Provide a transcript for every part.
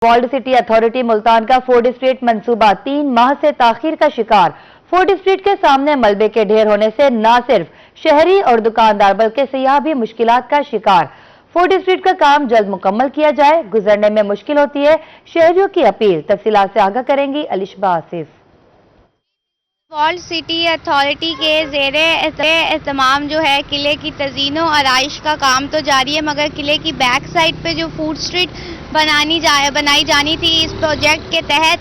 World city authority Multan का food street मंसूबा 3 माह से ताखीर का शिकार। फूड स्ट्रीट के सामने मलबे के ढेर होने से न सिर्फ शहरी और दुकानदार बल्कि सयाह भी मुश्किलात का शिकार। फूड स्ट्रीट का काम जल्द मुकम्मल किया जाए, गुजरने में मुश्किल होती है, शहरियों की अपील। तफसीलात से आगाह करेंगी Alishba Asif. World city authority के ज़ेरे एहतमाम जो है किले की तज़ीन व आराइश का काम तो जारी है, मगर किले की बैक साइड पे जो फूड स्ट्रीट बनाई जानी थी इस प्रोजेक्ट के तहत,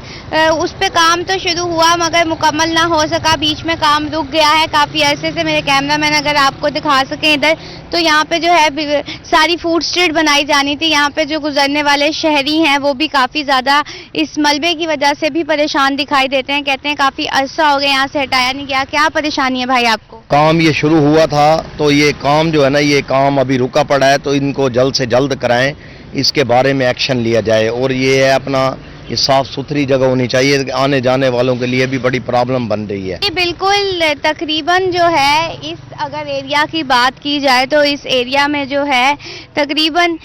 उस पे काम तो शुरू हुआ मगर मुकम्मल ना हो सका। बीच में काम रुक गया है काफ़ी अरसे से। मेरे कैमरामैन अगर आपको दिखा सकें इधर, तो यहाँ पे जो है सारी फूड स्ट्रीट बनाई जानी थी। यहाँ पे जो गुजरने वाले शहरी हैं वो भी काफ़ी ज़्यादा इस मलबे की वजह से भी परेशान दिखाई देते हैं। कहते हैं काफ़ी अरसा हो गया यहाँ से हटाया नहीं गया। क्या परेशानी है भाई आपको? काम ये शुरू हुआ था तो ये काम जो है ना, ये काम अभी रुका पड़ा है, तो इनको जल्द से जल्द कराएं, इसके बारे में एक्शन लिया जाए। और ये है अपना ये साफ सुथरी जगह होनी चाहिए, आने जाने वालों के लिए भी बड़ी प्रॉब्लम बन रही है। बिल्कुल, तकरीबन जो है इस अगर एरिया की बात की जाए तो इस एरिया में जो है तकरीबन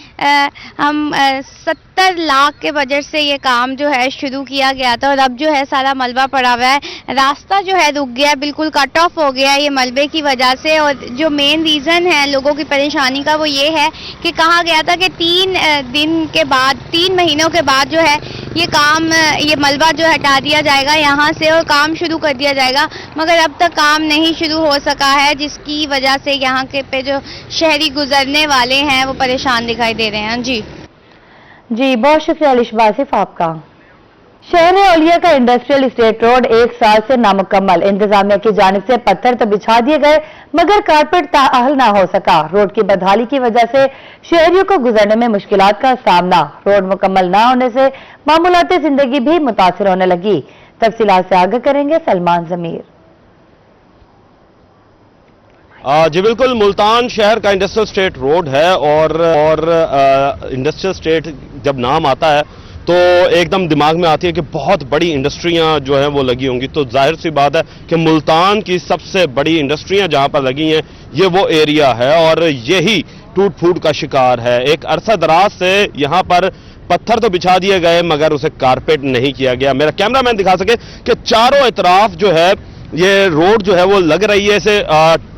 हम 70 लाख के बजट से ये काम जो है शुरू किया गया था, और अब जो है सारा मलबा पड़ा हुआ है। रास्ता जो है रुक गया, बिल्कुल कट ऑफ हो गया ये मलबे की वजह से। और जो मेन रीज़न है लोगों की परेशानी का वो ये है कि कहा गया था कि 3 महीनों के बाद जो है ये मलबा जो हटा दिया जाएगा यहाँ से और काम शुरू कर दिया जाएगा, मगर अब तक काम नहीं शुरू हो सका है, जिसकी वजह से यहाँ के पे जो शहरी गुजरने वाले हैं वो परेशान दिखाई दे रहे हैं। जी बहुत शुक्रिया अलिशबा आसिफ आपका। शहर औलिया का इंडस्ट्रियल स्टेट रोड 1 साल से नामुकम्मल। इंतजामिया की जानिब से पत्थर तो बिछा दिए गए मगर कारपेट ताअहल ना हो सका। रोड की बदहाली की वजह से शहरियों को गुजरने में मुश्किलात का सामना। रोड मुकम्मल ना होने से मामूलाती जिंदगी भी मुतासिर होने लगी। तफसीलात से आगे करेंगे सलमान जमीर। जी बिल्कुल, मुल्तान शहर का इंडस्ट्रियल स्टेट रोड है और इंडस्ट्रियल स्टेट जब नाम आता है तो एकदम दिमाग में आती है कि बहुत बड़ी इंडस्ट्रियां जो हैं वो लगी होंगी। तो जाहिर सी बात है कि मुल्तान की सबसे बड़ी इंडस्ट्रियां जहां पर लगी हैं ये वो एरिया है, और यही टूट फूट का शिकार है। एक अरसा दराज से यहां पर पत्थर तो बिछा दिए गए मगर उसे कारपेट नहीं किया गया। मेरा कैमरामैन दिखा सके कि चारों तरफ जो है ये रोड जो है वो लग रही है ऐसे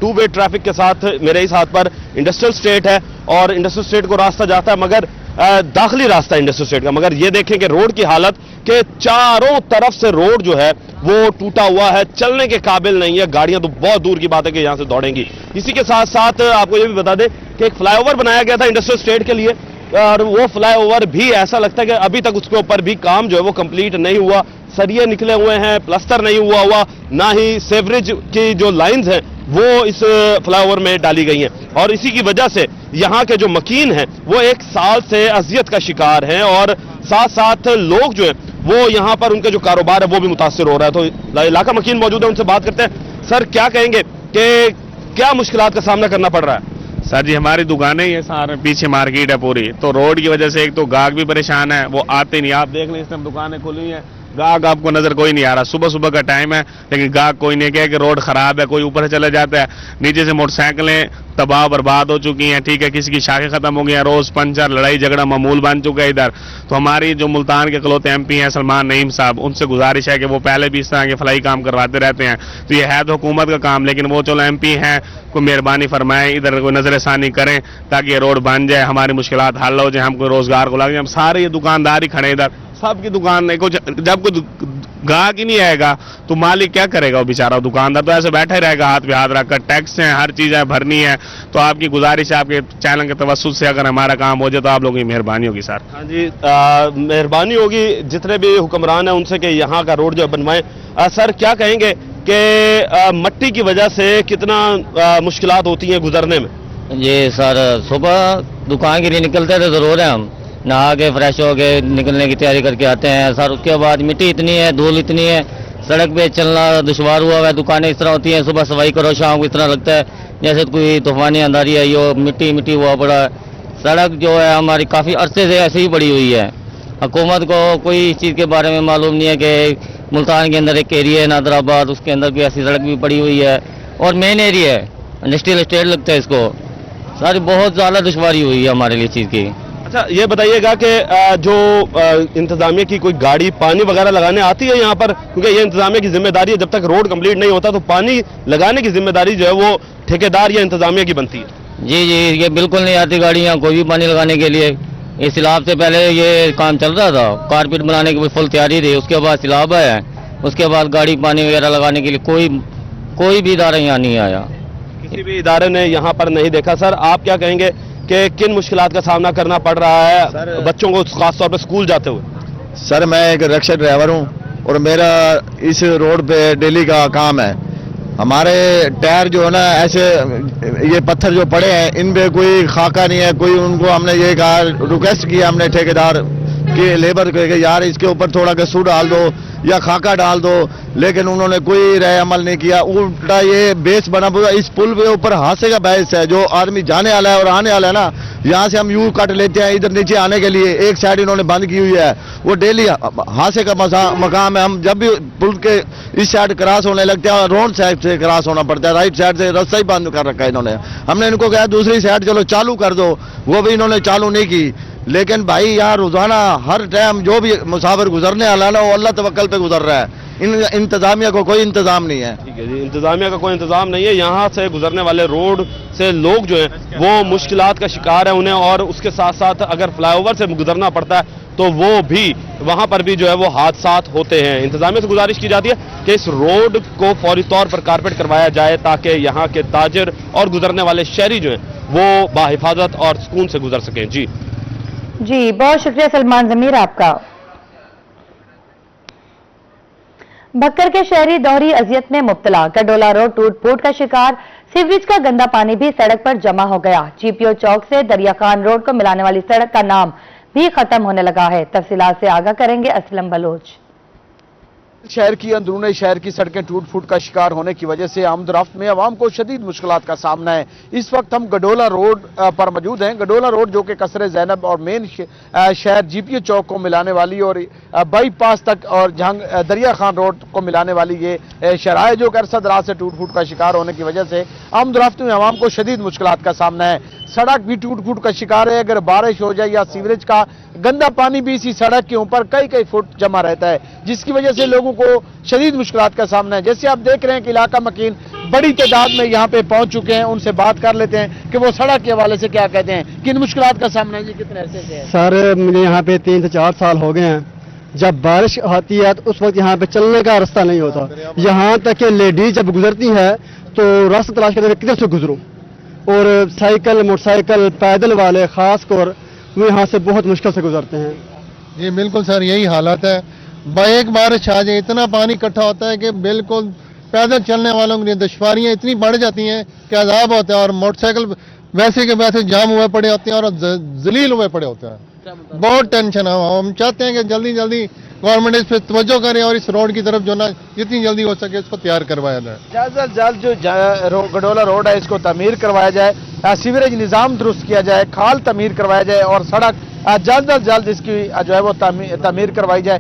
2 वे ट्रैफिक के साथ। मेरे इस हाथ पर इंडस्ट्रियल स्टेट है और इंडस्ट्रियल स्टेट को रास्ता जाता है, मगर दाखिली रास्ता इंडस्ट्रियल स्टेट का। मगर ये देखें कि रोड की हालत के चारों तरफ से रोड जो है वो टूटा हुआ है, चलने के काबिल नहीं है। गाड़ियां तो बहुत दूर की बात है कि यहां से दौड़ेंगी। इसी के साथ साथ आपको ये भी बता दें कि एक फ्लाईओवर बनाया गया था इंडस्ट्रियल स्टेट के लिए, और वो फ्लाईओवर भी ऐसा लगता है कि अभी तक उसके ऊपर भी काम जो है वो कंप्लीट नहीं हुआ। सरिये निकले हुए हैं, प्लास्टर नहीं हुआ, ना ही सेवरेज की जो लाइंस हैं वो इस फ्लाईओवर में डाली गई हैं। और इसी की वजह से यहाँ के जो मकीन हैं वो 1 साल से अजियत का शिकार हैं, और साथ साथ लोग जो हैं वो यहाँ पर उनके जो कारोबार है वो भी मुतासिर हो रहा है। तो इलाका मकीन मौजूद है, उनसे बात करते हैं। सर, क्या कहेंगे कि क्या मुश्किलात का सामना करना पड़ रहा है? सर जी, हमारी दुकानें ही है, सारे पीछे मार्केट है पूरी, तो रोड की वजह से एक तो गाहक भी परेशान है, वो आते नहीं। आप देख लें इस टाइम दुकानें खुली हैं, गाहक आपको नजर कोई नहीं आ रहा। सुबह सुबह का टाइम है लेकिन गाहक कोई नहीं कहे कि रोड खराब है, कोई ऊपर से चला जाता है। नीचे से मोटरसाइकिलें तबाह बर्बाद हो चुकी हैं, ठीक है, किसी की शाखें खत्म हो गई हैं, रोज पंचर लड़ाई झगड़ा मामूल बन चुका है इधर। तो हमारी जो मुल्तान के इकलौते MP हैं सलमान नईम साहब, उनसे गुजारिश है कि वो पहले भी इस तरह के फलाई काम करवाते रहते हैं। तो ये है तो हुकूमत का काम, लेकिन वो चलो MP हैं, कोई मेहरबानी फरमाएं, इधर कोई नजरसानी करें ताकि ये रोड बन जाए, हमारी मुश्किलात हल हो जाए, हम कोई रोजगार को लग जाए। हम सारे ये दुकानदार ही खड़े इधर, सबकी दुकान नहीं, कुछ जब कुछ गाहक ही नहीं आएगा तो मालिक क्या करेगा? वो बेचारा दुकानदार तो ऐसे बैठा ही रहेगा हाथ पे हाथ रखकर। टैक्स है, हर चीज़ है भरनी है। तो आपकी गुजारिश है आपके चैनल के तवस्सुत से अगर हमारा काम हो जाए तो आप लोगों की मेहरबानी होगी सर। हाँ जी, मेहरबानी होगी जितने भी हुक्मरान हैं उनसे कि यहाँ का रोड जो बनवाएं। सर, क्या कहेंगे कि मट्टी की वजह से कितना मुश्किलात होती हैं गुजरने में? ये सर, सुबह दुकान के लिए निकलते थे तो रो रहे हैं हम, नहा के फ्रेश हो के निकलने की तैयारी करके आते हैं सर। उसके बाद मिट्टी इतनी है, धूल इतनी है, सड़क पे चलना दुश्वार हुआ है। दुकानें इस तरह होती हैं, सुबह सफाई करो शाम को इस तरह लगता है जैसे कोई तूफानी अंधारी आई हो, मिट्टी हुआ पड़ा। सड़क जो है हमारी काफ़ी अरसे से ऐसे ही पड़ी हुई है। हुकूमत को कोई इस चीज़ के बारे में मालूम नहीं है कि मुल्तान के अंदर एक एरिया है नादराबाद, उसके अंदर कोई ऐसी सड़क भी पड़ी हुई है और मेन एरिया है, इंडस्ट्रियल स्टेट लगता है इसको। सारी बहुत ज़्यादा दुश्वारी हुई है हमारे लिए चीज़ की। अच्छा, ये बताइएगा कि जो इंतजामिया की कोई गाड़ी पानी वगैरह लगाने आती है यहाँ पर, क्योंकि ये इंतजामिया की जिम्मेदारी है, जब तक रोड कंप्लीट नहीं होता तो पानी लगाने की जिम्मेदारी जो है वो ठेकेदार या इंतजामिया की बनती है। जी जी, ये बिल्कुल नहीं आती गाड़ियाँ कोई भी पानी लगाने के लिए। इस सैलाब से पहले ये काम चल रहा था, कारपेट बनाने की फुल तैयारी थी, उसके बाद सैलाब आया, उसके बाद गाड़ी पानी वगैरह लगाने के लिए कोई भी इदारा यहाँ नहीं आया, किसी भी इदारे ने यहाँ पर नहीं देखा। सर, आप क्या कहेंगे कि किन मुश्किलात का सामना करना पड़ रहा है बच्चों को खासतौर पर स्कूल जाते हुए? सर, मैं एक रिक्शा ड्राइवर हूँ और मेरा इस रोड पे डेली का काम है। हमारे टायर जो है ना, ऐसे ये पत्थर जो पड़े हैं इन पे कोई खाका नहीं है, कोई उनको हमने ये कहा, रिक्वेस्ट किया हमने ठेकेदार के लेबर को कि यार इसके ऊपर थोड़ा गसू डाल दो या खाका डाल दो, लेकिन उन्होंने कोई राय अमल नहीं किया। उल्टा ये बेस बना हुआ, इस पुल के ऊपर हादसे का बहस है, जो आदमी जाने वाला है और आने वाला है ना, यहाँ से हम यू कट लेते हैं इधर नीचे आने के लिए, एक साइड इन्होंने बंद की हुई है, वो डेली हादसे का मकाम है। हम जब भी पुल के इस साइड क्रॉस होने लगते हैं, रोड साइड से क्रॉस होना पड़ता है, राइट साइड से रास्ता ही बंद कर रखा है इन्होंने। हमने इनको कहा दूसरी साइड चलो चालू कर दो, वो भी इन्होंने चालू नहीं की। लेकिन भाई यहाँ रोजाना हर टाइम जो भी मुसाफिर गुजरने वाला ना, वो अल्लाह तवक्कल पे गुजर रहा है। इंतजामिया को कोई इंतजाम नहीं है। ठीक है जी, इंतजामिया का कोई इंतजाम नहीं है। यहाँ से गुजरने वाले रोड से लोग जो हैं वो मुश्किलात का शिकार है उन्हें, और उसके साथ साथ अगर फ्लाईओवर से गुजरना पड़ता है तो वो भी वहाँ पर भी जो है वो हादसात होते हैं। इंतजामिया से गुजारिश की जाती है कि इस रोड को फौरी तौर पर कारपेट करवाया जाए ताकि यहाँ के ताजिर और गुजरने वाले शहरी जो हैं वो बाहिफाजत और सुकून से गुजर सकें। जी, बहुत शुक्रिया सलमान जमीर आपका। भक्कर के शहरी दोहरी अजियत में मुब्तला, गडोला रोड टूट फूट का शिकार, सीवरेज का गंदा पानी भी सड़क पर जमा हो गया। जीपीओ चौक से दरिया खान रोड को मिलाने वाली सड़क का नाम भी खत्म होने लगा है। तफसीलात से आगाह करेंगे असलम बलोच। शहर की अंदरूनी शहर की सड़कें टूट फूट का शिकार होने की वजह से आमदरफ्त में अवाम को शदीद मुश्किलात का सामना है। इस वक्त हम गडोला रोड पर मौजूद हैं। गडोला रोड जो कि कसरे ज़ैनब और मेन शहर जीपीओ चौक को मिलाने वाली और बाईपास तक और दरिया खान रोड को मिलाने वाली ये शराह जो कि अरसा दराज से टूट फूट का शिकार होने की वजह से आमदरफ्त में अवाम को शदीद मुश्किलात का सामना है। सड़क भी टूट फूट का शिकार है। अगर बारिश हो जाए या सीवरेज का गंदा पानी भी इसी सड़क के ऊपर कई फुट जमा रहता है, जिसकी वजह से लोगों को शदीद मुश्किलात का सामना है। जैसे आप देख रहे हैं कि इलाका मकीन बड़ी तादाद में यहाँ पे पहुंच चुके हैं, उनसे बात कर लेते हैं कि वो सड़क के हवाले से क्या कहते हैं, किन मुश्किलात का सामना है जी, कितने अरसे से है? सर, मुझे यहाँ पे 3 से 4 साल हो गए हैं। जब बारिश आती है तो उस वक्त यहाँ पे चलने का रास्ता नहीं होता। यहाँ तक कि लेडीज जब गुजरती है तो रास्ता तलाश करते किधर से गुजरूं, और साइकिल मोटरसाइकिल पैदल वाले खास कर वो यहाँ से बहुत मुश्किल से गुजरते हैं। जी बिल्कुल सर, यही हालत है। एक बारिश आ जाए इतना पानी इकट्ठा होता है कि बिल्कुल पैदल चलने वालों के लिए दुश्वारियाँ इतनी बढ़ जाती हैं कि अजाब होता है, और मोटरसाइकिल वैसे के वैसे जाम हुए पड़े होते हैं और जलील हुए पड़े होते हैं। बहुत टेंशन है। हम चाहते हैं कि जल्दी गवर्नमेंट इस पर तवज्जो करे और इस रोड की तरफ जो ना जितनी जल्दी हो सके इसको तैयार करवाया जाए। जल्द जो गडोला रोड है इसको तमीर करवाया जाए, सीवरेज निज़ाम दुरुस्त किया जाए, खाल तमीर करवाया जाए और सड़क जल्द अज जल्द इसकी जो है वो तमीर करवाई जाए।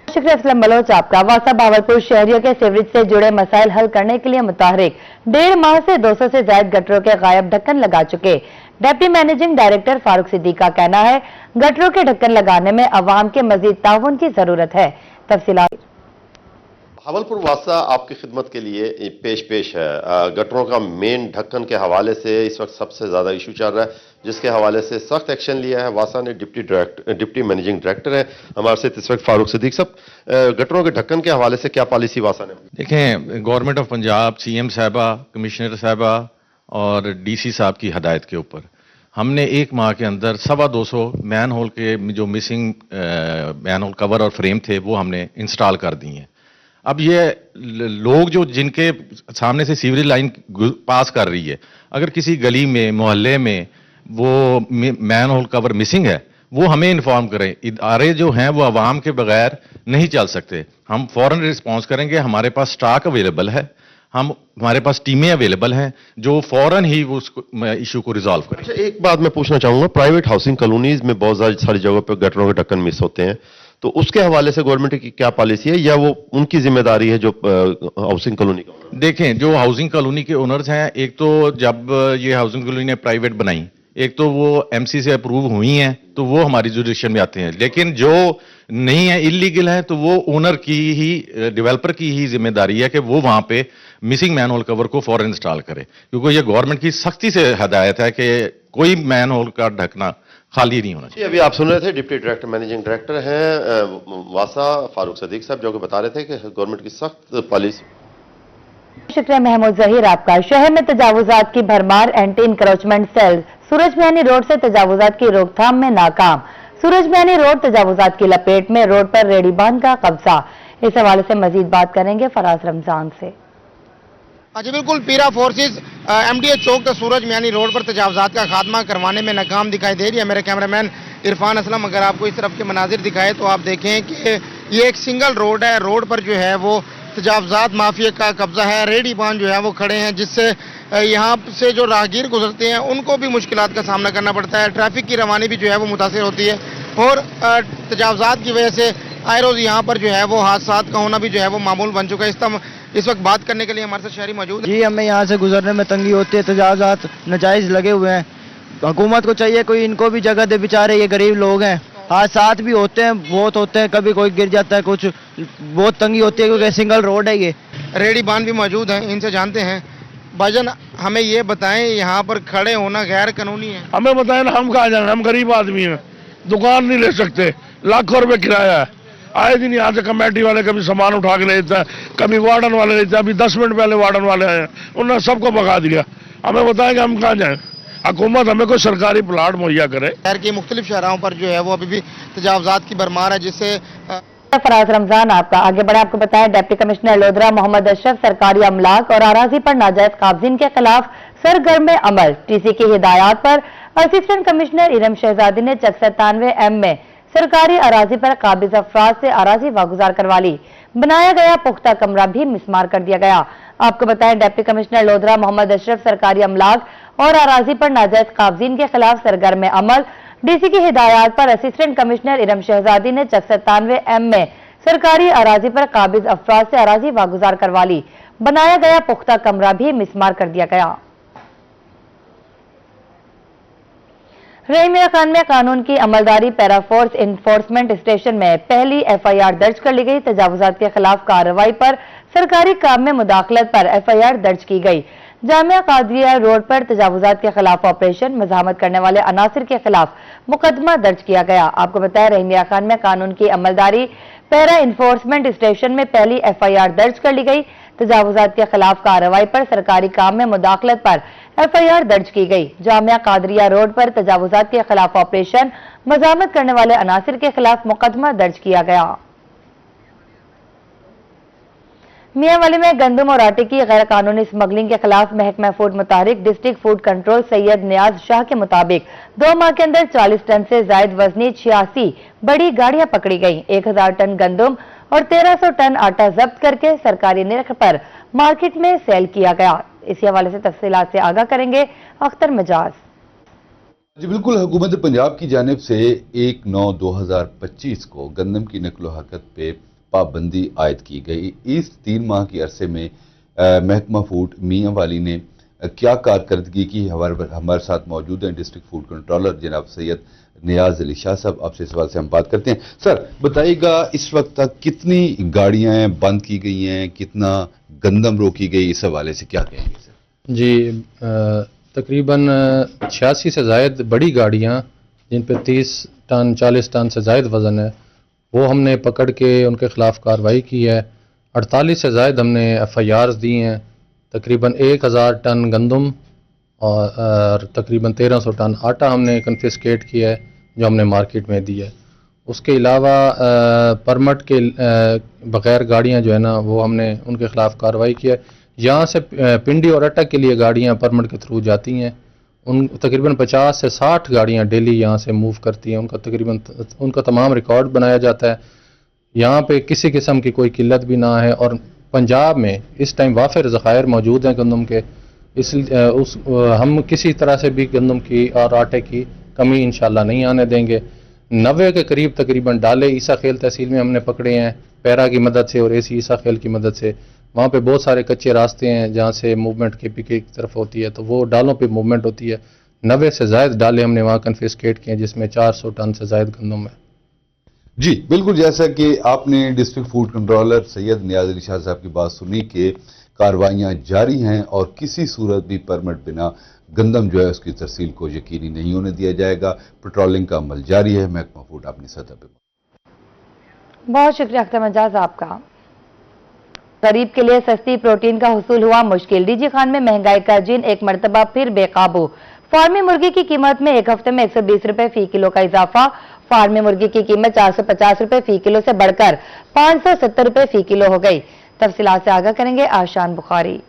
शुक्रिया असलम बलोच आपका। वासा बावलपुर शहरियों के सीवरेज से जुड़े मसाइल हल करने के लिए मुतहरिक 1.5 माह से 200 से ज्यादा गटरों के गायब ढक्कन लगा चुके deputy managing director Farooq Siddiqui का कहना है गटरों के ढक्कन लगाने में अवाम के मजीद ताउन की जरूरत है। तफसीलात भावलपुर वासा आपकी खिदमत के लिए पेश है। गटरों का मेन ढक्कन के हवाले से इस वक्त सबसे ज़्यादा इशू चल रहा है, जिसके हवाले से सख्त एक्शन लिया है वासा ने। डिप्टी मैनेजिंग डायरेक्टर है हमारे से इस वक्त फारूक सिद्दीकी साहब। गटरों के ढक्कन के हवाले से क्या पॉलिसी वासा ने? देखें, गवर्नमेंट ऑफ पंजाब, सीएम साहबा, कमिश्नर साहबा और डीसी साहब की हदायत के ऊपर हमने 1 माह के अंदर 225 मैन होल के जो मिसिंग मैन होल कवर और फ्रेम थे वो हमने इंस्टॉल कर दिए हैं। अब ये लोग जो जिनके सामने से सीवरेज लाइन पास कर रही है, अगर किसी गली में मोहल्ले में वो मैन होल कवर मिसिंग है वो हमें इन्फॉर्म करें। इदारे जो हैं वो आवाम के बगैर नहीं चल सकते। हम फौरन रिस्पॉन्स करेंगे। हमारे पास स्टॉक अवेलेबल है, हमारे पास टीमें अवेलेबल हैं जो फौरन ही उस इशू को रिजॉल्व करें। अच्छा, एक बात मैं पूछना चाहूंगा, प्राइवेट हाउसिंग कॉलोनीज में बहुत सारी जगहों पर गटरों के ढक्कन मिस होते हैं, तो उसके हवाले से गवर्नमेंट की क्या पॉलिसी है या वो उनकी जिम्मेदारी है जो हाउसिंग कॉलोनी का? देखें, जो हाउसिंग कॉलोनी के ओनर्स हैं, एक तो जब ये हाउसिंग कॉलोनी ने प्राइवेट बनाई एक तो वो एमसी से अप्रूव हुई हैं तो वो हमारी जुडिक्शन में आते हैं, लेकिन जो नहीं है, इलीगल है, तो वो ओनर की ही, डेवलपर की ही जिम्मेदारी है कि वो वहां पे मिसिंग मैनहोल कवर को फौरन इंस्टॉल करे, क्योंकि ये गवर्नमेंट की सख्ती से हदायत है कि कोई मैनहोल का ढकना खाली नहीं होना चाहिए। अभी आप सुन रहे थे डिप्टी डायरेक्टर मैनेजिंग डायरेक्टर हैं वासा फारूक सदीक साहब, जो कि बता रहे थे कि गवर्नमेंट की सख्त पॉलिसी। शुक्रिया महमूद जहीर आपका। शहर में तजावुजात की भरमार, एंटी इंक्रोचमेंट सेल सूरज मियानी रोड से तजावुजात की रोकथाम में नाकाम। सूरज मियानी रोड तजावुजात की लपेट में, रोड पर रेडीबान का कब्जा। इस हवाले से मजीद बात करेंगे फराज रमजान से। जी बिल्कुल, पीरा फोर्सेस एमडीए चौक तो सूरज मियानी रोड पर तजावजात का खात्मा करवाने में नाकाम दिखाई दे रही है। मेरे कैमरामैन इरफान असलम अगर आपको इस तरफ के मनाजिर दिखाए तो आप देखें कि ये एक सिंगल रोड है। रोड पर जो है वो तजावजात माफिया का कब्जा है। रेडीबान जो है वो खड़े हैं, जिससे यहाँ से जो राहगीर गुजरते हैं उनको भी मुश्किलात का सामना करना पड़ता है। ट्रैफिक की रवानी भी जो है वो मुतासिर होती है और तजावजात की वजह से आए रोज यहाँ पर जो है वो हादसात का होना भी जो है वो मामूल बन चुका है। इस वक्त बात करने के लिए हमारे साथ शहरी मौजूद है। जी, हमें यहाँ से गुजरने में तंगी होती है, तजावजात नाजायज लगे हुए हैं। हुकूमत को चाहिए कोई इनको भी जगह दे, बेचारे ये गरीब लोग हैं। हादसात भी होते हैं, बहुत होते हैं, कभी कोई गिर जाता है, कुछ बहुत तंगी होती है क्योंकि सिंगल रोड है। ये रेडीबान भी मौजूद हैं, इनसे जानते हैं। भाईजान हमें ये बताएं, यहाँ पर खड़े होना गैर कानूनी है? हमें बताएं ना, हम कहाँ जाना, हम गरीब आदमी हैं, दुकान नहीं ले सकते, लाखों रुपए किराया है। आए दिन यहाँ से कमेटी वाले कभी सामान उठा के ले जाता है, कभी वार्डन वाले लेते हैं। अभी 10 मिनट पहले वार्डन वाले आए, उन्होंने सबको भगा दिया। हमें बताएं कि हम कहाँ जाएं। हुकूमत हमें कोई सरकारी प्लाट मुहैया करे। शहर की मुख्तलिफ शहरों पर जो है वो अभी भी तजावजात की भरमार है, जिससे फराज रमजान आपका। आगे बढ़े आपको बताया, डिप्टी कमिश्नर लोधरा मोहम्मद अशरफ सरकारी अमलाक और अराजी पर नाजायज काब्जिन के खिलाफ सरगर्म अमल। टीसी की हिदायत पर असिस्टेंट कमिश्नर इरम शहजादी ने चक 97M में सरकारी अराजी पर काबिज अफराद से अराजी वागुजार करवा ली। बनाया गया पुख्ता कमरा भी मिसमार कर दिया गया। आपको बताएं, डिप्टी कमिश्नर लोधरा मोहम्मद अशरफ सरकारी अमलाक और अराजी पर नाजायज काब्जिन के खिलाफ सरगर्म अमल। डीसी की हिदायत पर असिस्टेंट कमिश्नर इरम शहजादी ने चक 97M में सरकारी अराजी पर काबिज अफराद से अराजी वागुजार करवा ली। बनाया गया पुख्ता कमरा भी मिसमार कर दिया गया। रहीमिया खान में कानून की अमलदारी पैराफोर्स इन्फोर्समेंट स्टेशन में पहली FIR दर्ज कर ली गई। तजावुजात के खिलाफ कार्रवाई पर सरकारी काम में मुदाखलत पर FIR दर्ज की गई। जामिया कादरिया रोड पर तजावुजात के खिलाफ ऑपरेशन, मज़ाहमत करने वाले अनासिर के खिलाफ मुकदमा दर्ज किया गया। आपको बताया, रहीमिया खान में कानून की अमलदारी पैरा इन्फोर्समेंट स्टेशन में पहली FIR दर्ज कर ली गई। तजावुजात के खिलाफ कार्रवाई पर सरकारी काम में मुदाखलत पर FIR दर्ज की गई। जामिया कादरिया रोड पर तजावुजात के खिलाफ ऑपरेशन, मज़ाहमत करने वाले अनासिर के खिलाफ मुकदमा दर्ज किया गया। मियांवाली में गंदम और आटे की गैर कानूनी स्मगलिंग के खिलाफ महकमा फूड मुतारिक district food control Syed Niaz Shah के मुताबिक 2 माह के अंदर 40 टन से जायद वजनी 86 बड़ी गाड़ियां पकड़ी गईं। 1000 टन गंदम और 1300 टन आटा जब्त करके सरकारी निर्ख पर मार्केट में सेल किया गया। इसी हवाले से तफसीलात से आगाह करेंगे अख्तर मिजाज। जी बिल्कुल, हुकूमत पंजाब की जानिब से 1/9/2025 को गंदम की नकलो हरकत पे पाबंदी आयद की गई। इस 3 माह के अरसे में महकमा फूड मियांवाली ने क्या कारकर्दगी की, हमारे साथ मौजूद हैं डिस्ट्रिक्ट फूड कंट्रोलर जनाब सैयद नियाज अली शाह साहब। आपसे इस सवाल से हम बात करते हैं। सर बताइएगा, इस वक्त तक कितनी गाड़ियां बंद की गई हैं, कितना गंदम रोकी गई, इस हवाले से क्या कहेंगे सर? जी, तकरीबन 86 से जायद बड़ी गाड़ियां जिन पे 30 टन 40 टन से जायद वज़न है वो हमने पकड़ के उनके खिलाफ कार्रवाई की है। 48 से जायद हमने FIRs दी हैं। तकरीबन 1000 टन गंदम और तकरीबन 1300 टन आटा हमने कन्फिस्केट किया है जो हमने मार्केट में दी है। उसके अलावा परमिट के बगैर गाड़ियां जो है ना वो हमने उनके खिलाफ कार्रवाई की है। यहाँ से पिंडी और अटक के लिए गाड़ियाँ परमिट के थ्रू जाती हैं। तकरीबन 50 से 60 गाड़ियाँ डेली यहाँ से मूव करती हैं। उनका तमाम रिकॉर्ड बनाया जाता है। यहाँ पे किसी किस्म की कोई किल्लत भी ना है और पंजाब में इस टाइम वाफिर ज़खायर मौजूद हैं गंदम के। हम किसी तरह से भी गंदम की और आटे की कमी इंशाल्लाह नहीं आने देंगे। 90 के करीब तकरीबन डाले ईसा खेल तहसील में हमने पकड़े हैं पैरा की मदद से और ऐसी ईसा खेल की मदद से। वहाँ पे बहुत सारे कच्चे रास्ते हैं जहाँ से मूवमेंट KPK की तरफ होती है, तो वो डालों पे मूवमेंट होती है। 90 से जायद डाले हमने वहाँ कन्फिस्केट किए, जिसमें 400 टन से जायद गंदम है। जी बिल्कुल, जैसा कि आपने डिस्ट्रिक्ट फूड कंट्रोलर सैयद नियाज अली शाह साहब की बात सुनी कि कार्रवाइयाँ जारी हैं और किसी सूरत भी परमिट बिना गंदम जो है उसकी तरसील को यकीनी नहीं होने दिया जाएगा। पेट्रोलिंग का अमल जारी है। महकमा फूड अपनी सतह पे। बहुत शुक्रिया अख्तर मजाज आपका। गरीब के लिए सस्ती प्रोटीन का हुसूल हुआ मुश्किल। डीजी खान में महंगाई का जिन एक मरतबा फिर बेकाबू। फार्मी मुर्गी की कीमत में एक हफ्ते में 120 रुपए फी किलो का इजाफा। फार्मी मुर्गी की कीमत 450 रुपए फी किलो से बढ़कर 570 रुपए फी किलो हो गई। तफसीलात से आगाह करेंगे आशान बुखारी।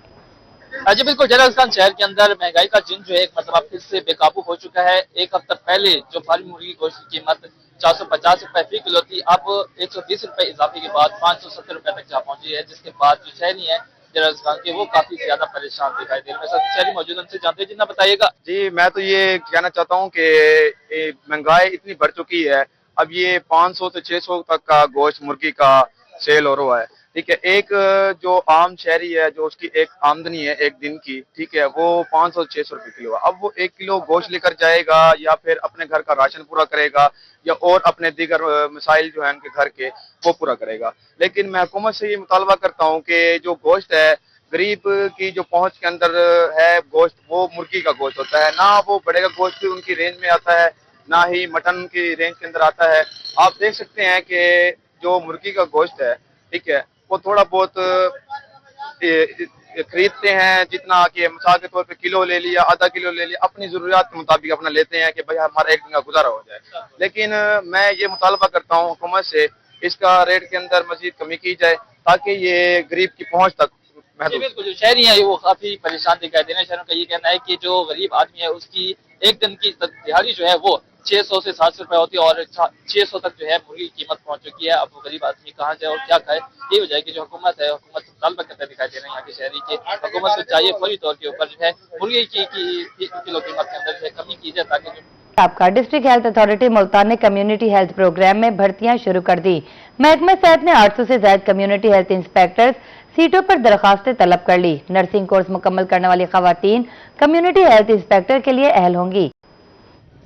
जी बिल्कुल, जलालखान शहर के अंदर महंगाई का जिन जो है एक मतलब फिर से बेकाबू हो चुका है। एक हफ्ता पहले जो फार्मी मुर्गी गोश्त की कीमत 450 रुपए फी किलो थी, अब 120 रुपए इजाफे के बाद 570 रुपए तक जा पहुंची है, जिसके बाद जो शहरी है जलालखान के वो काफी ज्यादा परेशान दिखाई दे रहे हैं। शहरी मौजूद उनसे जानते हैं, जितना बताइएगा। जी मैं तो ये कहना चाहता हूँ कि महंगाई इतनी बढ़ चुकी है, अब ये 500 से 600 तक का गोश्त मुर्गी का सेल हो रहा है। ठीक है, एक जो आम शहरी है जो उसकी एक आमदनी है एक दिन की, ठीक है, वो 500 से 600 रुपए किलो है। अब वो 1 किलो गोश्त लेकर जाएगा या फिर अपने घर का राशन पूरा करेगा या और अपने दीगर मसाइल जो है उनके घर के वो पूरा करेगा। लेकिन मैं हुकूमत से ये मुतालबा करता हूँ कि जो गोश्त है गरीब की जो पहुंच के अंदर है गोश्त, वो मुर्गी का गोश्त होता है, ना वो बड़े का गोश्त उनकी रेंज में आता है, ना ही मटन की रेंज के अंदर आता है। आप देख सकते हैं कि जो मुर्गी का गोश्त है, ठीक है, वो थोड़ा बहुत खरीदते हैं, जितना कि मिसाल के तौर पे किलो ले लिया, आधा किलो ले लिया, अपनी जरूरियात के मुताबिक अपना लेते हैं कि भाई हमारा एक दिन का गुजारा हो जाए। लेकिन मैं ये मुतालबा करता हूँ हुकूमत से इसका रेट के अंदर मजीद कमी की जाए ताकि ये गरीब की पहुंच तक बिल्कुल, जो शहरी है वो काफी परेशान दिखाई दे रहे हैं। शहरों का ये कहना है कि जो गरीब आदमी है उसकी एक दिन की दिहाड़ी जो है वो 600 से 700 रुपए होती है और 600 तक जो है मुर्गी की कीमत पहुंच चुकी है। अब वो गरीब आदमी कहाँ जाए और क्या खाए, ये वजह है कि जो हुकूमत है, हुकूमत मुतालबा करते दिखाई दे रहे हैं यहाँ के शहरी के। हुकूमत को चाहिए फौरी तौर के ऊपर जो है मुर्गी की किलो कीमत के अंदर जो है कमी की जाए ताकि आपका डिस्ट्रिक्ट हेल्थ अथॉरिटी मुल्तान ने कम्युनिटी हेल्थ प्रोग्राम में भर्तियां शुरू कर दी। महकमा सेहत ने 800 से ज्यादा कम्युनिटी हेल्थ इंस्पेक्टर्स सीटों पर दरखास्तें तलब कर ली। नर्सिंग कोर्स मुकम्मल करने वाली खवातीन कम्युनिटी हेल्थ इंस्पेक्टर के लिए अहल होंगी।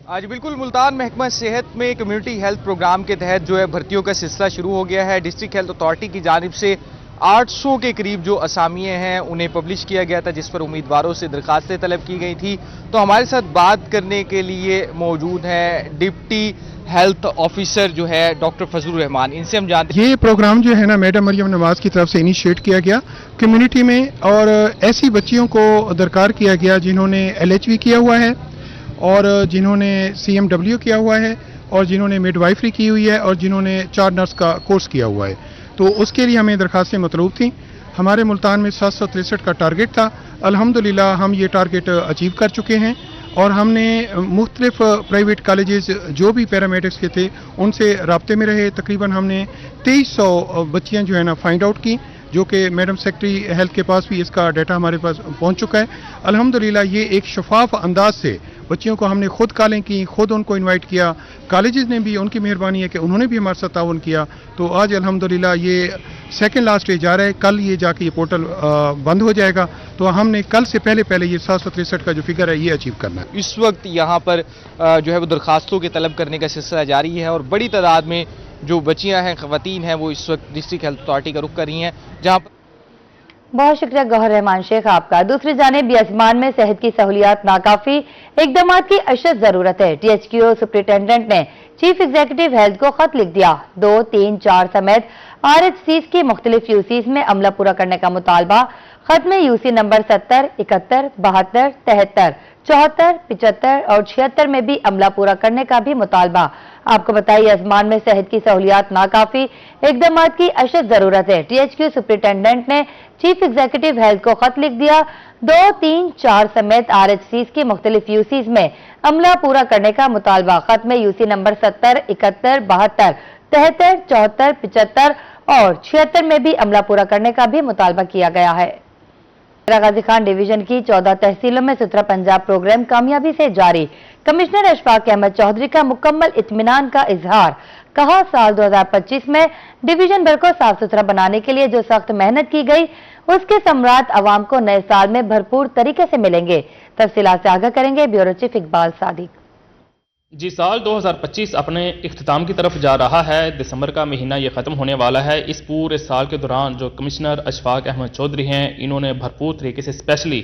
आज बिल्कुल मुल्तान महकमा सेहत में कम्युनिटी हेल्थ प्रोग्राम के तहत जो है भर्तियों का सिलसिला शुरू हो गया है। डिस्ट्रिक्ट हेल्थ अथॉरिटी की जानिब से 800 के करीब जो असामियाँ हैं उन्हें पब्लिश किया गया था, जिस पर उम्मीदवारों से दरखास्तें तलब की गई थी। तो हमारे साथ बात करने के लिए मौजूद हैं डिप्टी हेल्थ ऑफिसर जो है डॉक्टर फजलुर रहमान। इनसे हम जानते हैं ये प्रोग्राम जो है ना मैडम मरियम नवाज की तरफ से इनिशिएट किया गया कम्युनिटी में, और ऐसी बच्चियों को दरकार किया गया जिन्होंने LHV किया हुआ है और जिन्होंने CMW किया हुआ है और जिन्होंने मिडवाइफरी की हुई है और जिन्होंने 4 नर्स का कोर्स किया हुआ है। तो उसके लिए हमें दरखास्तें मतलूब थी। हमारे मुल्तान में 763 का टारगेट था। अल्हम्दुलिल्लाह हम ये टारगेट अचीव कर चुके हैं और हमने मुख्तलिफ प्राइवेट कॉलेजेस जो भी पैरामेडिक्स के थे उनसे राब्ते में रहे। तकरीबन हमने 2300 बच्चियाँ जो है ना फाइंड आउट की, जो कि मैडम सेक्रेटरी हेल्थ के पास भी इसका डाटा हमारे पास पहुंच चुका है। अल्हम्दुलिल्लाह ये एक शफाफ अंदाज से बच्चियों को हमने खुद कॉलें की, खुद उनको इनवाइट किया, कॉलेजेस ने भी, उनकी मेहरबानी है कि उन्होंने भी हमारे साथ ताउन किया। तो आज अल्हम्दुलिल्लाह ये सेकंड लास्ट स्टेज आ रहा है। कल ये जाके ये पोर्टल बंद हो जाएगा। तो हमने कल से पहले ये 763 का जो फिगर है ये अचीव करना है। इस वक्त यहाँ पर जो है वो दरखास्तों के तलब करने का सिलसिला जारी है और बड़ी तादाद में जो बच्चियां हैं, खवातीन हैं, वो इस वक्त डिस्ट्रिक्ट हेल्थ अथॉरिटी का रुख कर रही हैं, जहाँ पर बहुत शुक्रिया गौहर रहमान शेख आपका। दूसरी जानिब बियाजमान में सेहत की सहूलियात नाकाफी, इकदामात की अशद जरूरत है। THQO सुप्रिंटेंडेंट ने चीफ एग्जीक्यूटिव हेल्थ को खत लिख दिया। 2, 3, 4 समेत RHCs की मुख्तलिफ UCs में अमला पूरा करने का मुतालबा। खत में UC नंबर 70, 71, 72, 73, 74, 75 और 76 में भी अमला पूरा करने का भी मुतालबा। आपको बताइए आजमान में सेहत की सहूलियात नाकाफी, इकदामात की अशद जरूरत है। THQ सुप्रिंटेंडेंट ने चीफ एग्जीक्यूटिव हेल्थ को खत लिख दिया। 2, 3, 4 समेत RHCs की मुख्तलिफ UCs में अमला पूरा करने का मुतालबा। खत में UC नंबर 70, 71, 72, 73, 74, 75 और 76 में भी अमला पूरा करने का भी मुतालबा किया गया है। गाजी खान डिवीजन की 14 तहसीलों में सुथरा पंजाब प्रोग्राम कामयाबी से जारी। कमिश्नर अशफाक अहमद चौधरी का मुकम्मल इत्मीनान का इजहार। कहा साल 2025 में डिवीजन भर को साफ सुथरा बनाने के लिए जो सख्त मेहनत की गई उसके समरात अवाम को नए साल में भरपूर तरीके से मिलेंगे। तफसीलात से आगाह करेंगे ब्यूरो चीफ इकबाल सादिक। जी, साल 2025 अपने इख्तिताम की तरफ जा रहा है। दिसंबर का महीना ये ख़त्म होने वाला है। इस पूरे साल के दौरान जो कमिश्नर अशफाक अहमद चौधरी हैं, इन्होंने भरपूर तरीके से स्पेशली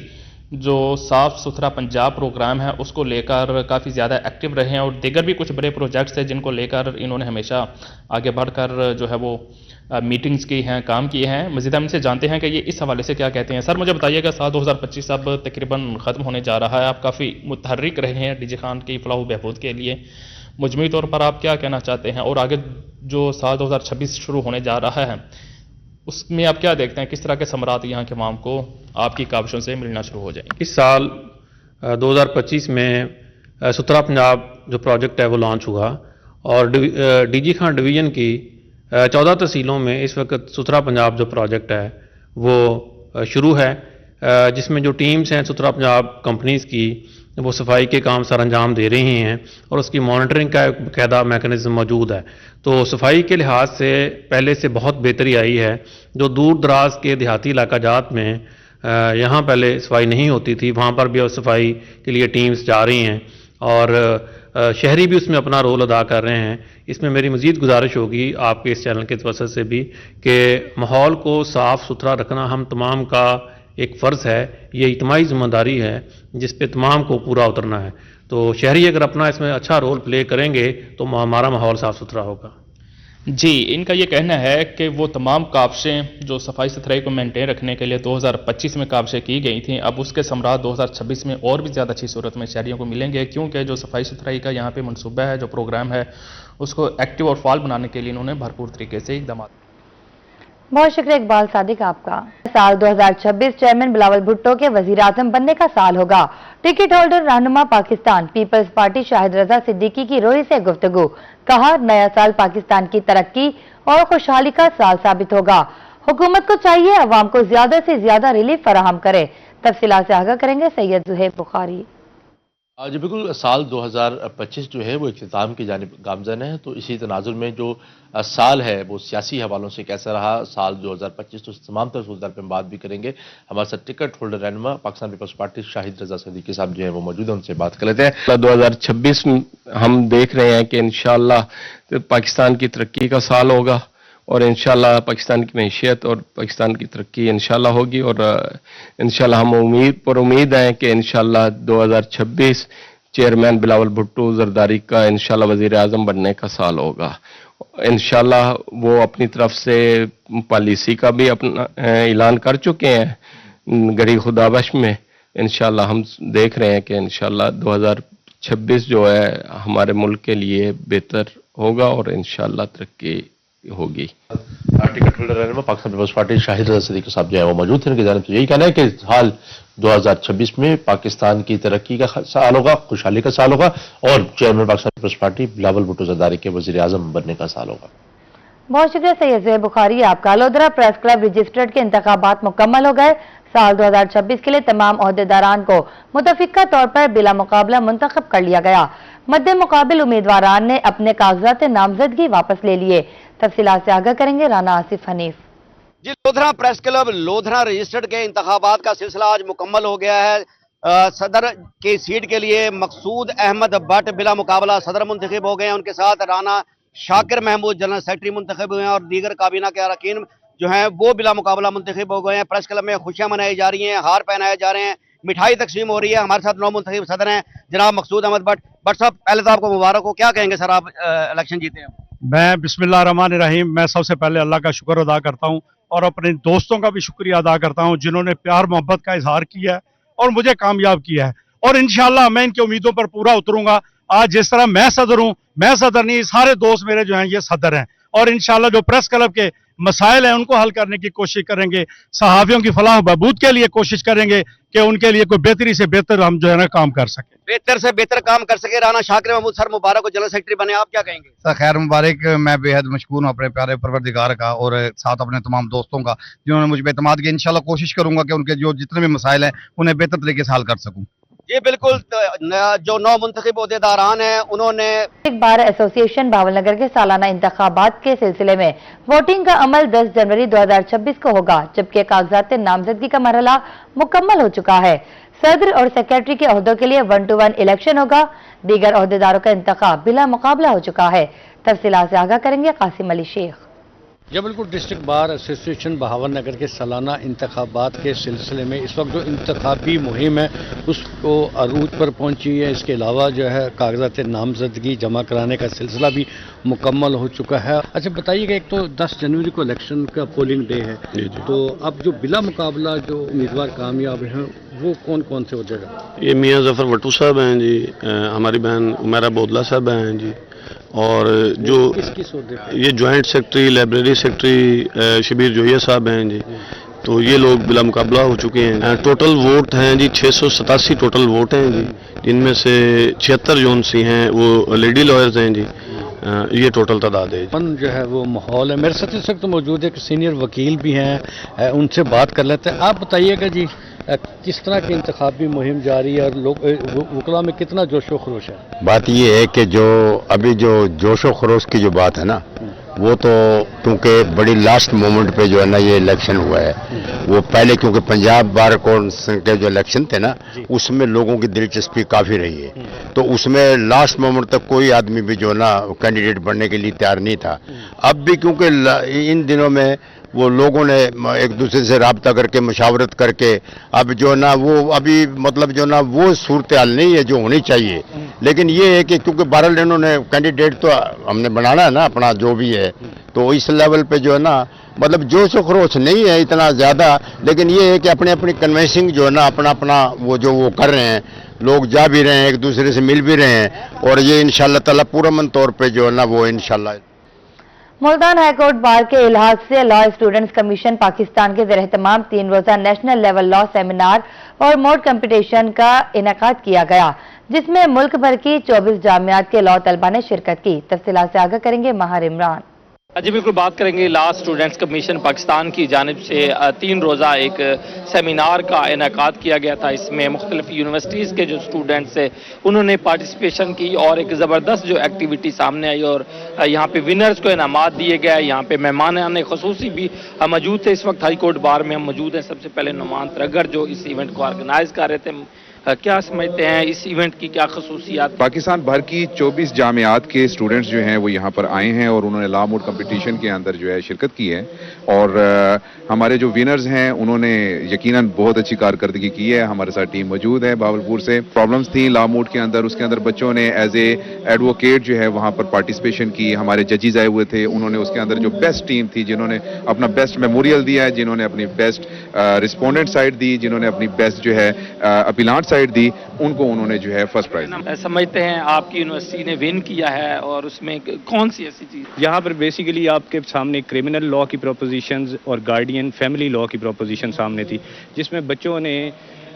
जो साफ़ सुथरा पंजाब प्रोग्राम है उसको लेकर काफ़ी ज़्यादा एक्टिव रहे हैं और दीगर भी कुछ बड़े प्रोजेक्ट्स हैं जिनको लेकर इन्होंने हमेशा आगे बढ़कर जो है वो मीटिंग्स की हैं, काम किए हैं। मज़ीद हम इनसे जानते हैं कि ये इस हवाले से क्या कहते हैं। सर, मुझे बताइएगा, साल 2025 अब तकरीबन ख़त्म होने जा रहा है। आप काफ़ी मुतहर्रिक रहे हैं डीजी खान की फलाह बहबूद के लिए। मजमूई तौर पर आप क्या कहना चाहते हैं और आगे जो साल 2026 शुरू होने जा रहा है उसमें आप क्या देखते हैं, किस तरह के समरात यहाँ के अवाम को आपकी काविशों से मिलना शुरू हो जाएंगे? इस साल 2025 में सुथरा पंजाब जो प्रोजेक्ट है वो लॉन्च हुआ और डीजी खान डिवीज़न की 14 तहसीलों में इस वक्त सुथरा पंजाब जो प्रोजेक्ट है वो शुरू है, जिसमें जो टीम्स हैं सुथरा पंजाब कंपनीज़ की वो सफाई के काम सर अंजाम दे रही हैं और उसकी मॉनिटरिंग का एक बाकायदा मैकेनिज्म मौजूद है। तो सफाई के लिहाज से पहले से बहुत बेहतरी आई है। जो दूर दराज के देहाती इलाका जात में यहाँ पहले सफाई नहीं होती थी, वहाँ पर भी अब सफाई के लिए टीम्स जा रही हैं और शहरी भी उसमें अपना रोल अदा कर रहे हैं। इसमें मेरी मज़ीद गुजारिश होगी आपके इस चैनल के वजह से भी कि माहौल को साफ़ सुथरा रखना हम तमाम का एक फ़र्ज़ है, ये इज्तिमाई ज़िम्मेदारी है जिस पे तमाम को पूरा उतरना है। तो शहरी अगर अपना इसमें अच्छा रोल प्ले करेंगे तो हमारा माहौल साफ़ सुथरा होगा। जी, इनका ये कहना है कि वो तमाम काविशें जो सफाई सुथराई को मेंटेन रखने के लिए 2025 में काविशें की गई थी, अब उसके समरात 2026 में और भी ज़्यादा अच्छी सूरत में शहरियों को मिलेंगे, क्योंकि जो सफाई सुथराई का यहाँ पे मनसूबा है, जो प्रोग्राम है, उसको एक्टिव और फाल बनाने के लिए इन्होंने भरपूर तरीके से इक़दाम। बहुत शुक्रिया इकबाल सादिक आपका। साल 2026 चेयरमैन बिलावल भुट्टो के वजीर आजम बनने का साल होगा। टिकट होल्डर रहनुमा पाकिस्तान पीपल्स पार्टी शाहिद रजा सिद्दीकी की रोई से गुफ्तगू, कहा नया साल पाकिस्तान की तरक्की और खुशहाली का साल साबित होगा। हुकूमत को चाहिए अवाम को ज्यादा से ज्यादा रिलीफ फराहम करे। तफसीलात से आगाह करेंगे सैयद जुहैब बुखारी। जी बिल्कुल, साल 2025 जो है वो इख्तिताम की जानिब गामज़न है। तो इसी तनाजुर में जो साल है वो सियासी हवालों से कैसा रहा साल 2025, तो तमाम तर सूरत पे हम बात भी करेंगे। हमारे साथ टिकट होल्डर रहनुमा पाकिस्तान पीपल्स पार्टी शाहिद रजा सिद्दीकी साहब जो है वो मौजूद है, उनसे बात कर लेते हैं। 2026 हम देख रहे हैं कि इंशाअल्लाह पाकिस्तान की तरक्की का साल होगा और इंशाअल्लाह पाकिस्तान की मैशियत और पाकिस्तान की तरक्की इंशाअल्लाह होगी और इंशाअल्लाह हम उम्मीद हैं कि इंशाअल्लाह 2026 चेयरमैन बिलावल भुट्टो जरदारी का इंशाअल्लाह वज़ीर आज़म बनने का साल होगा। इंशाअल्लाह वो अपनी तरफ से पॉलिसी का भी अपना ऐलान कर चुके हैं गरीब खुदाबश में। इंशाअल्लाह हम देख रहे हैं कि इंशाअल्लाह 2026 जो है हमारे मुल्क के लिए बेहतर होगा और इंशाअल्लाह तरक्की होगी। टिकट होल्डर रहनुमा पाकिस्तान पीपल्स पार्टी शाहिद रजा सिद्दीकी साहब जो है वो मौजूद थे, उनकी जानिब से यही कहना है कि हाल 2026 में पाकिस्तान की तरक्की का साल होगा, खुशहाली का साल होगा और chairman Pakistan peoples party Bilawal Bhutto Zardari के वज़ीर आज़म बनने का साल होगा। बहुत शुक्रिया सैयद जुहैब बुखारी आपका। लोधरा प्रेस क्लब रजिस्टर्ड के इंतखाबात मुकम्मल हो गए। साल 2026 के लिए तमाम ओहदेदारान को मुतफिका तौर पर बिला मुकाबला मुंतखब कर लिया गया। मद्दे मुकाबिल उम्मीदवारान ने अपने कागजात नामजदगी वापस ले लिए। तफसीलात से आगाह करेंगे राना आसिफ हनीफ। जी, Lodhran press club Lodhran registered के इंतखाबात का सिलसिला आज मुकम्मल हो गया है। सदर की सीट के लिए मकसूद अहमद भट्ट बिला मुकाबला सदर मुंतखब हो गए हैं। उनके साथ राना शाकिर महमूद जनरल सेक्रेटरी मुंतखब हुए हैं और दीगर काबीना के अरकान जो हैं वो बिला मुकाबला मुंतखब हो गए हैं। प्रेस क्लब में खुशियां मनाई जा रही हैं, हार पहनाए जा रहे हैं, मिठाई तकसीम हो रही है। हमारे साथ नौ मुंतखब सदर हैं जनाब मकसूद अहमद भट्ट। भट्ट साहब, पहले तो आपको मुबारक हो, क्या कहेंगे सर, आप इलेक्शन जीते हैं? मैं बिस्मिल्लाह रहमान रहीम, मैं सबसे पहले अल्लाह का शुक्र अदा करता हूं और अपने दोस्तों का भी शुक्रिया अदा करता हूं जिन्होंने प्यार मोहब्बत का इजहार किया है और मुझे कामयाब किया है और इंशाअल्लाह मैं इनकी उम्मीदों पर पूरा उतरूंगा। आज जिस तरह मैं सदर हूं, मैं सदर नहीं, सारे दोस्त मेरे जो हैं ये सदर हैं और इंशाअल्लाह जो प्रेस क्लब के मसाइल हैं उनको हल करने की कोशिश करेंगे। सहाफियों की फलाह बहबूद के लिए कोशिश करेंगे कि उनके लिए कोई बेहतरी से बेहतर हम जो है ना काम कर सके, बेहतर से बेहतर काम कर सके। राना शाकिर महमूद सर, मुबारक हो, जनरल सेक्रेटरी बने, आप क्या कहेंगे? सर खैर मुबारक, मैं बेहद मशकूर हूँ अपने प्यारे परवरदिगार का और साथ अपने तमाम दोस्तों का जिन्होंने मुझ पर एतमाद किया। इंशाल्लाह कोशिश करूंगा कि उनके जो जितने भी मसाइल हैं उन्हें बेहतर तरीके से हल कर सकूँ। ये बिल्कुल जो नौ मुंतखब ओहदेदारान हैं उन्होंने एक बार एसोसिएशन बावलनगर के सालाना इंतखाबात के सिलसिले में वोटिंग का अमल 10 जनवरी 2026 को होगा, जबकि कागजात नामजदगी का मरहला मुकम्मल हो चुका है। सदर और सेक्रेटरी के ओहदों के लिए 1-to-1 इलेक्शन होगा। दीगर ओहदेदारों का इंतखाब बिला मुकाबला हो चुका है। तफसीलात से आगाह करेंगे Qasim Ali Sheikh. Jabalpur district bar association Bahawalnagar के सालाना इंतखाबात के सिलसिले में इस वक्त जो इंतखाबी मुहिम है उसको अरूज पर पहुंची है। इसके अलावा जो है कागजात नामजदगी जमा कराने का सिलसिला भी मुकम्मल हो चुका है। अच्छा बताइएगा, एक तो 10 जनवरी को इलेक्शन का पोलिंग डे है, तो अब जो बिला मुकाबला जो उम्मीदवार कामयाब हैं वो कौन कौन से हो जाएगा? ये मियाँ जफर भट्टू साहब हैं जी, हमारी बहन उमेरा बोदला साहब हैं जी, और जो ये joint secretary library secretary Shabbir Joya sahab हैं जी। तो ये लोग बिला मुकाबला हो चुके हैं। टोटल वोट हैं जी 687 टोटल वोट हैं जी, जिनमें से 76 जोन सी हैं वो लेडी लॉयर्स हैं जी। ये टोटल तादाद है। जो है वो माहौल है। मेरे साथ इस वक्त मौजूद है, सीनियर वकील भी हैं, उनसे बात कर लेते हैं। आप बताइएगा जी, किस तरह की इंतखाबी मुहिम जारी है और लोग वकला में कितना जोशो खरोश है? बात ये है कि जो अभी जो जोशो खरोश की जो बात है ना, वो तो क्योंकि बड़ी लास्ट मोमेंट पे जो है ना ये इलेक्शन हुआ है। वो पहले क्योंकि पंजाब बार कौंसिल के जो इलेक्शन थे ना, उसमें लोगों की दिलचस्पी काफ़ी रही है, तो उसमें लास्ट मोमेंट तक कोई आदमी भी जो है ना कैंडिडेट बनने के लिए तैयार नहीं था। अब भी क्योंकि इन दिनों में वो लोगों ने एक दूसरे से राब्ता करके मशावरत करके अब जो ना वो अभी मतलब जो ना वो सूरत हाल नहीं है जो होनी चाहिए। लेकिन ये है कि क्योंकि बहरहाल इन्होंने कैंडिडेट तो हमने बनाना है ना अपना जो भी है, तो इस लेवल पे जो है ना मतलब जोश खरोश नहीं है इतना ज़्यादा, लेकिन ये है कि अपने अपनी कन्वेंसिंग जो है ना अपना अपना वो जो वो कर रहे हैं, लोग जा भी रहे हैं, एक दूसरे से मिल भी रहे हैं, और ये इंशाल्लाह ताला पूरमन तौर पे जो है ना वो इंशाल्लाह। मुल्तान हाईकोर्ट बार के इल्हाक से लॉ स्टूडेंट्स कमीशन पाकिस्तान के ज़ेर एहतमाम 3 रोज़ा नेशनल लेवल लॉ सेमिनार और मोड कंपटीशन का इनेकाद किया गया, जिसमें मुल्क भर की 24 जामियात के लॉ तलबा ने शिरकत की। तफसीलात से आगाह करेंगे माहिर इमरान। जी बिल्कुल, बात करेंगे लॉ स्टूडेंट्स कमीशन पाकिस्तान की जानिब से 3 रोज़ा एक सेमिनार का इनेकाद किया गया था। इसमें मुख्तलिफ यूनिवर्सिटीज़ के जो स्टूडेंट्स हैं उन्होंने पार्टिसिपेशन की और एक ज़बरदस्त जो एक्टिविटी सामने आई, और यहाँ पे विनर्स को इनामात दिए गए। यहाँ पे मेहमान ख़ुसूसी भी मौजूद थे। इस वक्त हाई कोर्ट बार में हम मौजूद हैं। सबसे पहले नुमान तरगर जो इस इवेंट को ऑर्गेनाइज कर रहे थे, क्या समझते हैं इस इवेंट की क्या खसूसियात? पाकिस्तान भर की 24 जामियात के स्टूडेंट्स जो हैं वो यहाँ पर आए हैं और उन्होंने लॉ मोड कंपटीशन के अंदर जो है शिरकत की है, और हमारे जो विनर्स हैं उन्होंने यकीनन बहुत अच्छी कारकर्दगी की है। हमारे साथ टीम मौजूद है भावलपुर से। प्रॉब्लम्स थी लॉ मोड के अंदर, उसके अंदर बच्चों ने एज ए एडवोकेट जो है वहाँ पर पार्टिसिपेशन की। हमारे जजेस आए हुए थे, उन्होंने उसके अंदर जो बेस्ट टीम थी, जिन्होंने अपना बेस्ट मेमोरियल दिया है, जिन्होंने अपनी बेस्ट रिस्पोंडेंट साइड दी, जिन्होंने अपनी बेस्ट जो है अपीलांट साइड दी, उनको उन्होंने जो है फर्स्ट प्राइज। समझते हैं आपकी यूनिवर्सिटी ने विन किया है, और उसमें कौन सी ऐसी चीज? यहाँ पर बेसिकली आपके सामने क्रिमिनल लॉ की प्रोपोजिशंस और गार्डियन फैमिली लॉ की प्रोपोजिशन सामने थी, जिसमें बच्चों ने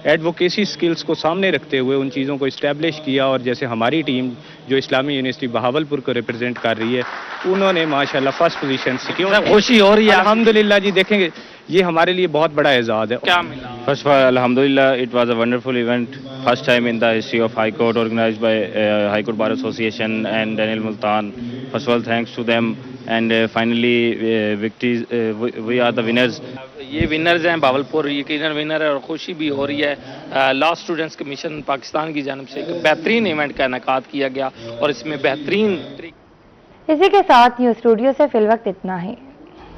एडवोकेसी स्किल्स को सामने रखते हुए उन चीज़ों को इस्टेब्लिश किया। और जैसे हमारी टीम जो इस्लामी यूनिवर्सिटी बहावलपुर को रिप्रेजेंट कर रही है, उन्होंने माशाल्लाह फर्स्ट पोजीशन सिक्योर। खुशी हो रही है अल्हम्दुलिल्लाह जी। देखेंगे ये हमारे लिए बहुत बड़ा एजाज़ है। क्या मिला? First of all, Alhamdulillah, it was a wonderful event. First time in the history of High Court, organized by High Court Bar Association and Daniel Multan. First of all, thanks to them. And finally, victories, we are the winners. ये winners हैं भावलपुर, यकीनन winner है, और खुशी भी हो रही है। लॉ स्टूडेंट्स कमीशन पाकिस्तान की जानिब से एक बेहतरीन इवेंट का इनेकाद किया गया, और इसमें बेहतरीन। इसी के साथ न्यूज़ स्टूडियो से फिल वक्त इतना ही।